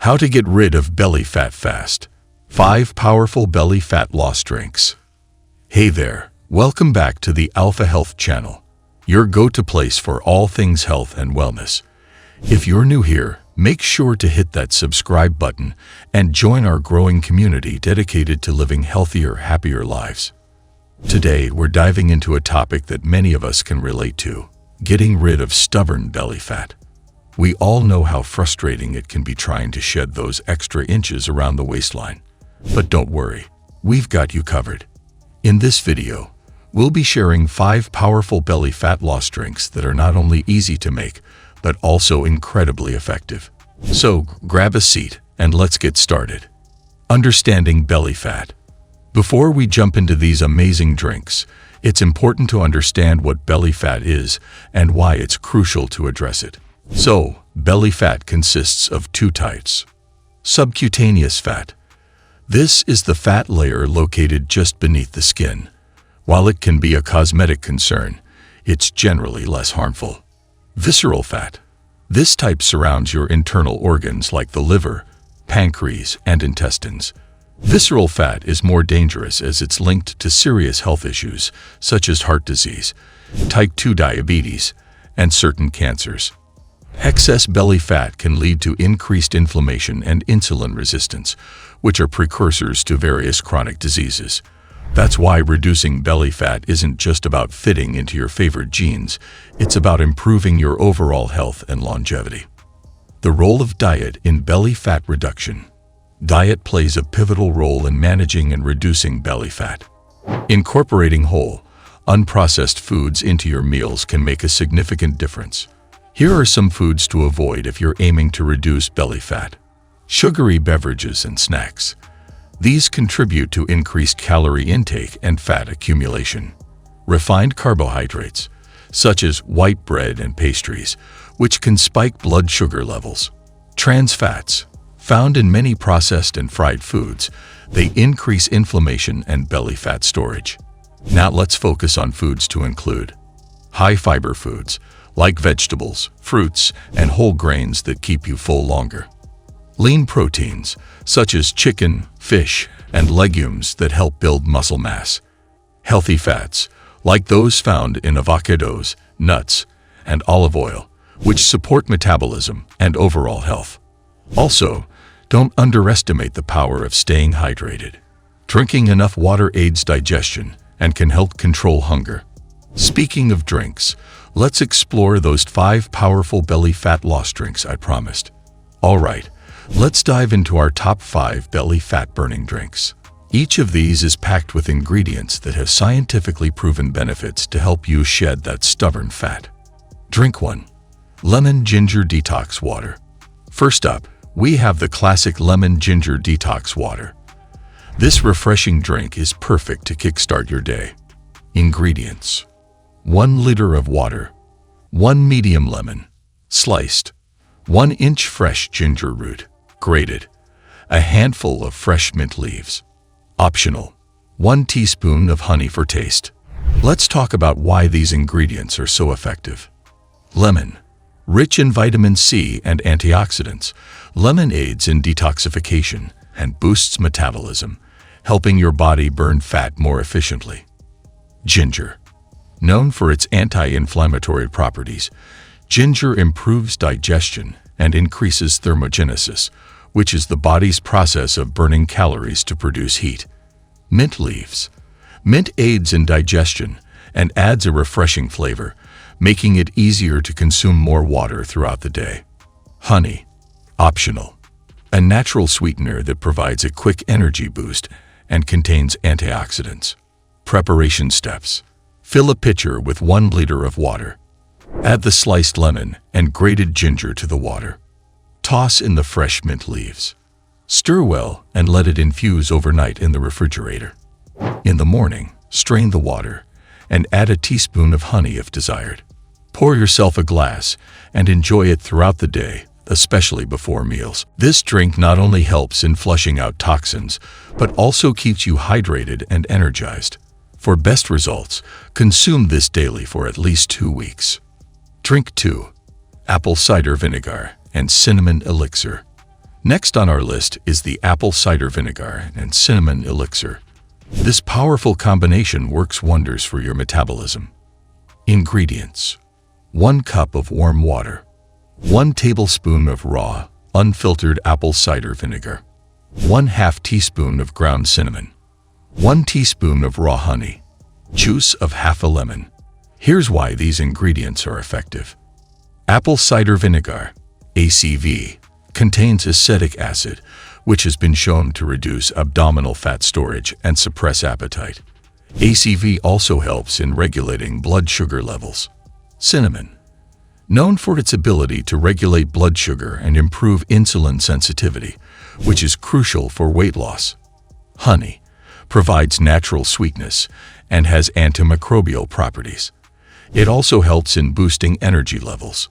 How to get rid of belly fat fast. 5 powerful belly fat loss drinks. Hey there, welcome back to the Alpha Health channel, your go-to place for all things health and wellness. If you're new here, make sure to hit that subscribe button and join our growing community dedicated to living healthier, happier lives. Today, we're diving into a topic that many of us can relate to: getting rid of stubborn belly fat. We all know how frustrating it can be trying to shed those extra inches around the waistline. But don't worry, we've got you covered. In this video, we'll be sharing 5 powerful belly fat loss drinks that are not only easy to make, but also incredibly effective. So grab a seat and let's get started. Understanding belly fat. Before we jump into these amazing drinks, it's important to understand what belly fat is and why it's crucial to address it. So, belly fat consists of 2 types. Subcutaneous fat. This is the fat layer located just beneath the skin. While it can be a cosmetic concern, it's generally less harmful. Visceral fat. This type surrounds your internal organs like the liver, pancreas, and intestines. Visceral fat is more dangerous as it's linked to serious health issues such as heart disease, type 2 diabetes, and certain cancers. Excess belly fat can lead to increased inflammation and insulin resistance, which are precursors to various chronic diseases. That's why reducing belly fat isn't just about fitting into your favorite jeans, it's about improving your overall health and longevity. The role of diet in belly fat reduction. Diet plays a pivotal role in managing and reducing belly fat. Incorporating whole, unprocessed foods into your meals can make a significant difference. Here are some foods to avoid if you're aiming to reduce belly fat. Sugary beverages and snacks. These contribute to increased calorie intake and fat accumulation. Refined carbohydrates, such as white bread and pastries, which can spike blood sugar levels. Trans fats. Found in many processed and fried foods, they increase inflammation and belly fat storage. Now let's focus on foods to include. High fiber foods, like vegetables, fruits, and whole grains that keep you full longer. Lean proteins, such as chicken, fish, and legumes that help build muscle mass. Healthy fats, like those found in avocados, nuts, and olive oil, which support metabolism and overall health. Also, don't underestimate the power of staying hydrated. Drinking enough water aids digestion and can help control hunger. Speaking of drinks, let's explore those 5 powerful belly fat loss drinks I promised. Alright, let's dive into our top 5 belly fat burning drinks. Each of these is packed with ingredients that have scientifically proven benefits to help you shed that stubborn fat. Drink 1. Lemon Ginger Detox Water. First up, we have the classic Lemon Ginger Detox Water. This refreshing drink is perfect to kickstart your day. Ingredients: 1 liter of water, 1 medium lemon, sliced, 1 inch fresh ginger root, grated, a handful of fresh mint leaves. Optional: 1 teaspoon of honey for taste. Let's talk about why these ingredients are so effective. Lemon. Rich in vitamin C and antioxidants, lemon aids in detoxification and boosts metabolism, helping your body burn fat more efficiently. Ginger. Known for its anti-inflammatory properties, ginger improves digestion and increases thermogenesis, which is the body's process of burning calories to produce heat. Mint leaves. Mint aids in digestion and adds a refreshing flavor, making it easier to consume more water throughout the day. Honey. Optional. A natural sweetener that provides a quick energy boost and contains antioxidants. Preparation steps. Fill a pitcher with 1 liter of water. Add the sliced lemon and grated ginger to the water. Toss in the fresh mint leaves. Stir well and let it infuse overnight in the refrigerator. In the morning, strain the water and add a teaspoon of honey if desired. Pour yourself a glass and enjoy it throughout the day, especially before meals. This drink not only helps in flushing out toxins, but also keeps you hydrated and energized. For best results, consume this daily for at least 2 weeks. Drink 2. Apple cider vinegar and cinnamon elixir. Next on our list is the apple cider vinegar and cinnamon elixir. This powerful combination works wonders for your metabolism. Ingredients: 1 cup of warm water, 1 tablespoon of raw, unfiltered apple cider vinegar, 1/2 teaspoon of ground cinnamon, 1 teaspoon of raw honey, juice of half a lemon. Here's why these ingredients are effective. Apple cider vinegar, ACV, contains acetic acid, which has been shown to reduce abdominal fat storage and suppress appetite. ACV also helps in regulating blood sugar levels. Cinnamon, known for its ability to regulate blood sugar and improve insulin sensitivity, which is crucial for weight loss. Honey provides natural sweetness and has antimicrobial properties. It also helps in boosting energy levels.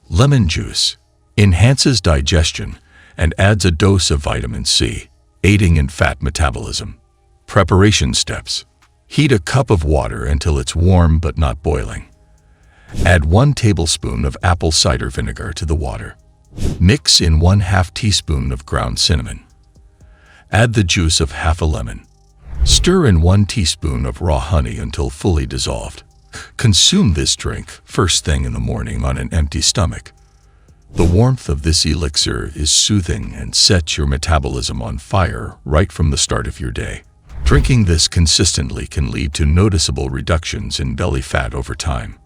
Lemon juice enhances digestion and adds a dose of vitamin C, aiding in fat metabolism. Preparation steps: heat a cup of water until it's warm but not boiling. Add 1 tablespoon of apple cider vinegar to the water. Mix in 1/2 teaspoon of ground cinnamon. Add the juice of half a lemon. Stir in 1 teaspoon of raw honey until fully dissolved. Consume this drink first thing in the morning on an empty stomach. The warmth of this elixir is soothing and sets your metabolism on fire right from the start of your day. Drinking this consistently can lead to noticeable reductions in belly fat over time.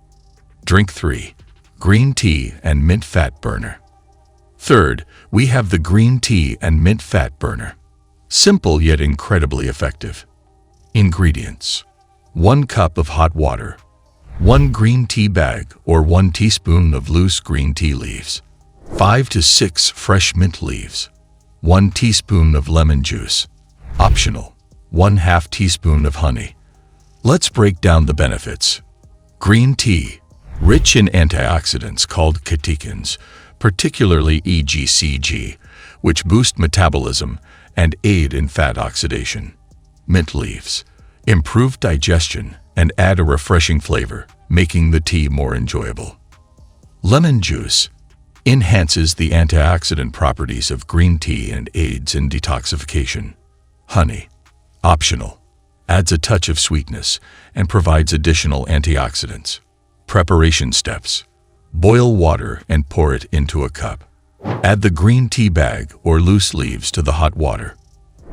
Drink 3. Green tea and mint fat burner. Third, we have the green tea and mint fat burner. Simple yet incredibly effective. Ingredients: 1 cup of hot water, 1 green tea bag or 1 teaspoon of loose green tea leaves, 5 to 6 fresh mint leaves, 1 teaspoon of lemon juice. Optional: 1/2 teaspoon of honey. Let's break down the benefits. Green tea, rich in antioxidants called catechins, particularly EGCG, which boost metabolism and aid in fat oxidation. Mint leaves improve digestion and add a refreshing flavor, making the tea more enjoyable. Lemon juice enhances the antioxidant properties of green tea and aids in detoxification. Honey, optional, adds a touch of sweetness and provides additional antioxidants. Preparation steps: boil water and pour it into a cup. Add the green tea bag or loose leaves to the hot water.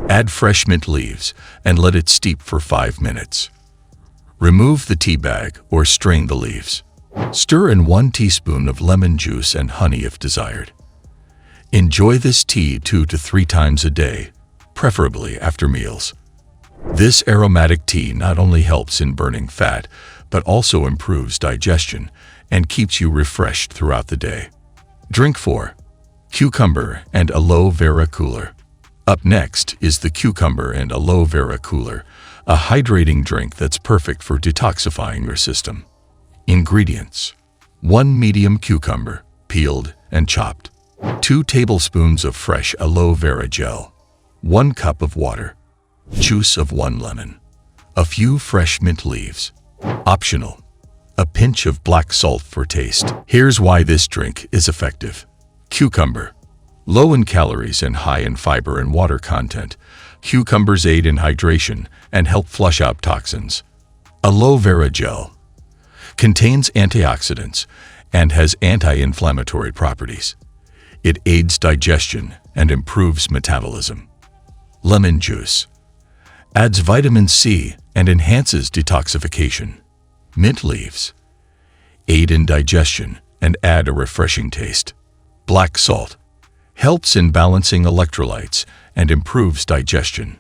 Add fresh mint leaves and let it steep for 5 minutes. Remove the tea bag or strain the leaves. Stir in 1 teaspoon of lemon juice and honey if desired. Enjoy this tea 2 to 3 times a day, preferably after meals. This aromatic tea not only helps in burning fat, but also improves digestion and keeps you refreshed throughout the day. Drink 4. Cucumber and aloe vera cooler. Up next is the cucumber and aloe vera cooler, a hydrating drink that's perfect for detoxifying your system. Ingredients: 1 medium cucumber, peeled and chopped, 2 tablespoons of fresh aloe vera gel, 1 cup of water, juice of 1 lemon, a few fresh mint leaves. Optional: a pinch of black salt for taste. Here's why this drink is effective. Cucumber, low in calories and high in fiber and water content. Cucumbers aid in hydration and help flush out toxins. Aloe vera gel contains antioxidants and has anti-inflammatory properties. It aids digestion and improves metabolism. Lemon juice adds vitamin C and enhances detoxification. Mint leaves aid in digestion and add a refreshing taste. Black salt helps in balancing electrolytes and improves digestion.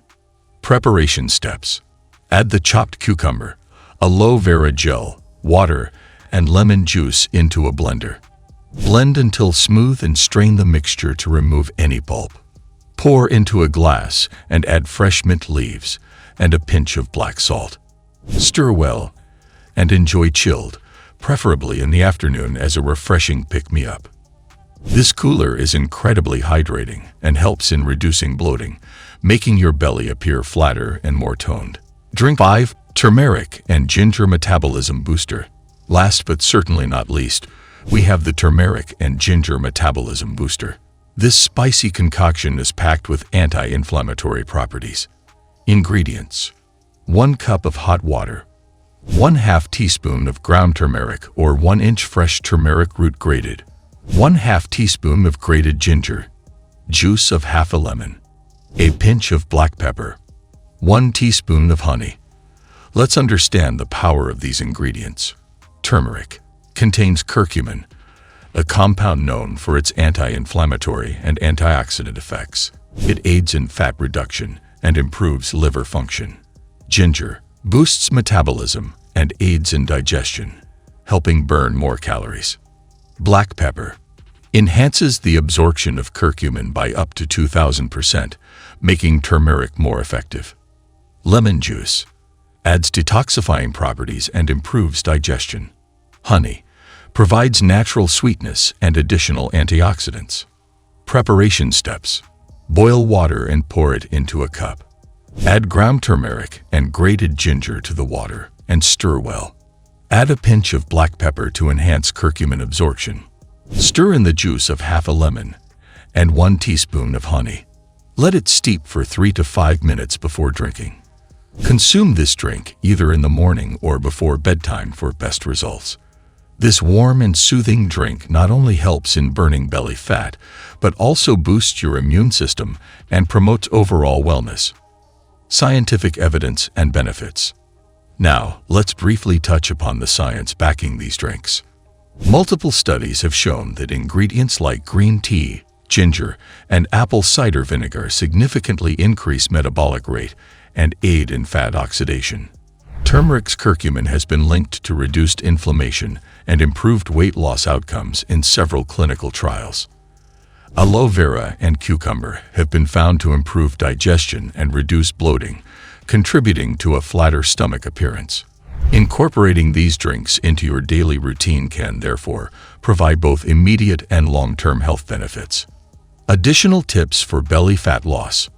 Preparation steps: add the chopped cucumber, aloe vera gel, water, and lemon juice into a blender. Blend until smooth and strain the mixture to remove any pulp. Pour into a glass and add fresh mint leaves and a pinch of black salt. Stir well and enjoy chilled, preferably in the afternoon as a refreshing pick-me-up. This cooler is incredibly hydrating and helps in reducing bloating, making your belly appear flatter and more toned. Drink 5. Turmeric and ginger metabolism booster. Last but certainly not least, we have the turmeric and ginger metabolism booster. This spicy concoction is packed with anti-inflammatory properties. Ingredients: 1 cup of hot water, 1/2 teaspoon of ground turmeric or 1-inch fresh turmeric root grated, 1/2 teaspoon of grated ginger, juice of half a lemon, a pinch of black pepper, 1 teaspoon of honey. Let's understand the power of these ingredients. Turmeric contains curcumin, a compound known for its anti-inflammatory and antioxidant effects. It aids in fat reduction and improves liver function. Ginger boosts metabolism and aids in digestion, helping burn more calories. Black pepper enhances the absorption of curcumin by up to 2,000%, making turmeric more effective. Lemon juice adds detoxifying properties and improves digestion. Honey provides natural sweetness and additional antioxidants. Preparation steps: boil water and pour it into a cup. Add ground turmeric and grated ginger to the water and stir well. Add a pinch of black pepper to enhance curcumin absorption. Stir in the juice of half a lemon and 1 teaspoon of honey. Let it steep for 3 to 5 minutes before drinking. Consume this drink either in the morning or before bedtime for best results. This warm and soothing drink not only helps in burning belly fat, but also boosts your immune system and promotes overall wellness. Scientific evidence and benefits. Now, let's briefly touch upon the science backing these drinks. Multiple studies have shown that ingredients like green tea, ginger, and apple cider vinegar significantly increase metabolic rate and aid in fat oxidation. Turmeric's curcumin has been linked to reduced inflammation and improved weight loss outcomes in several clinical trials. Aloe vera and cucumber have been found to improve digestion and reduce bloating, contributing to a flatter stomach appearance. Incorporating these drinks into your daily routine can, therefore, provide both immediate and long-term health benefits. Additional tips for belly fat loss.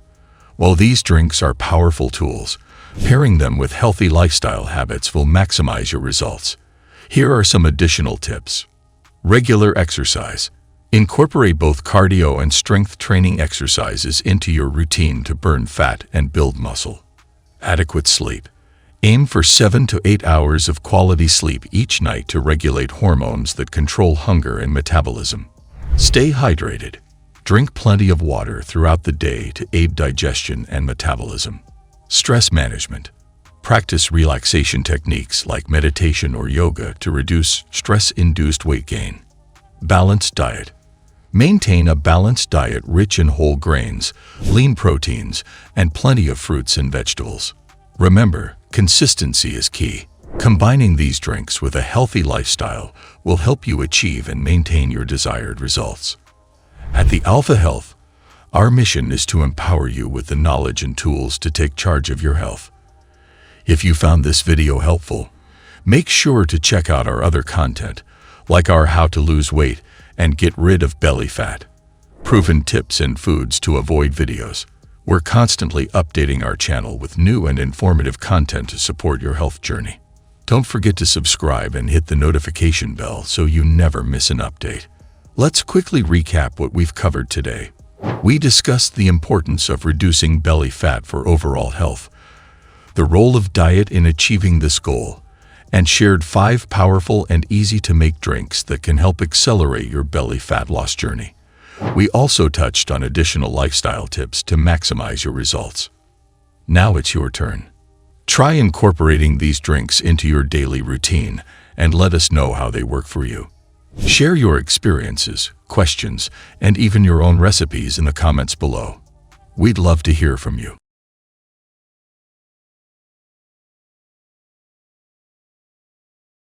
While these drinks are powerful tools, pairing them with healthy lifestyle habits will maximize your results. Here are some additional tips. Regular exercise. Incorporate both cardio and strength training exercises into your routine to burn fat and build muscle. Adequate sleep. Aim for 7 to 8 hours of quality sleep each night to regulate hormones that control hunger and metabolism. Stay hydrated. Drink plenty of water throughout the day to aid digestion and metabolism. Stress management. Practice relaxation techniques like meditation or yoga to reduce stress-induced weight gain. Balanced diet. Maintain a balanced diet rich in whole grains, lean proteins, and plenty of fruits and vegetables. Remember, consistency is key. Combining these drinks with a healthy lifestyle will help you achieve and maintain your desired results. At the Alpha Health, our mission is to empower you with the knowledge and tools to take charge of your health. If you found this video helpful, make sure to check out our other content, like our How to Lose Weight and Get Rid of Belly Fat, proven tips and foods to avoid videos. We're constantly updating our channel with new and informative content to support your health journey. Don't forget to subscribe and hit the notification bell so you never miss an update. Let's quickly recap what we've covered today. We discussed the importance of reducing belly fat for overall health, the role of diet in achieving this goal, and shared 5 powerful and easy-to-make drinks that can help accelerate your belly fat loss journey. We also touched on additional lifestyle tips to maximize your results. Now it's your turn. Try incorporating these drinks into your daily routine and let us know how they work for you. Share your experiences, questions, and even your own recipes in the comments below. We'd love to hear from you.